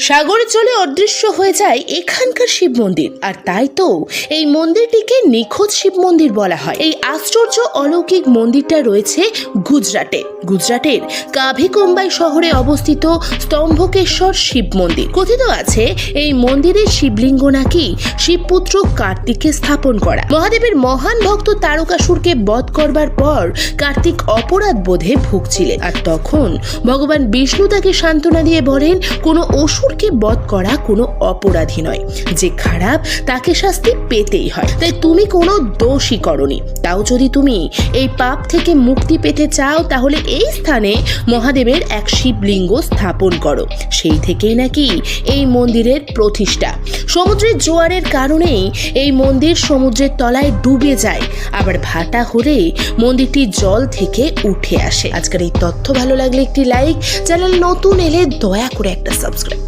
সাগরে চলে অদৃশ্য হয়ে যায় এখানকার শিব মন্দির। আর তাই তো এই মন্দিরটিকে নিখোঁজ শিব মন্দির বলা হয়। এই আশ্চর্য অলৌকিক মন্দিরটা রয়েছে গুজরাটের কাভিকোম্বাই শহরে অবস্থিত স্তম্ভকেশ্বর শিব মন্দির। কথিত আছে এই মন্দিরের শিবলিঙ্গ নাকি শিবপুত্র কার্তিককে স্থাপন করা। মহাদেবের মহান ভক্ত তারকাসুরকে বধ করবার পর কার্তিক অপরাধ বোধে ভুগছিলেন, আর তখন ভগবান বিষ্ণু তাকে সান্ত্বনা দিয়ে বলেন, কোনো অসুরকে বধ করা কোনো অপরাধী নয়, যে খারাপ তাকে শাস্তি পেতেই হয়। তাই তুমি কোনো দোষই করনি, তাও যদি তুমি এই পাপ থেকে মুক্তি পেতে চাও তাহলে এই স্থানে মহাদেবের এক শিবলিঙ্গ স্থাপন করো। সেই থেকেই নাকি এই মন্দিরের প্রতিষ্ঠা। সমুদ্রের জোয়ারের কারণেই এই মন্দির সমুদ্রের তলায় ডুবে যায়, আবার ভাটা হলে মন্দিরটি জল থেকে উঠে আসে। আজকের এই তথ্য ভালো লাগলে একটি লাইক, চ্যানেল নতুন এলে দয়া করে একটা সাবস্ক্রাইব।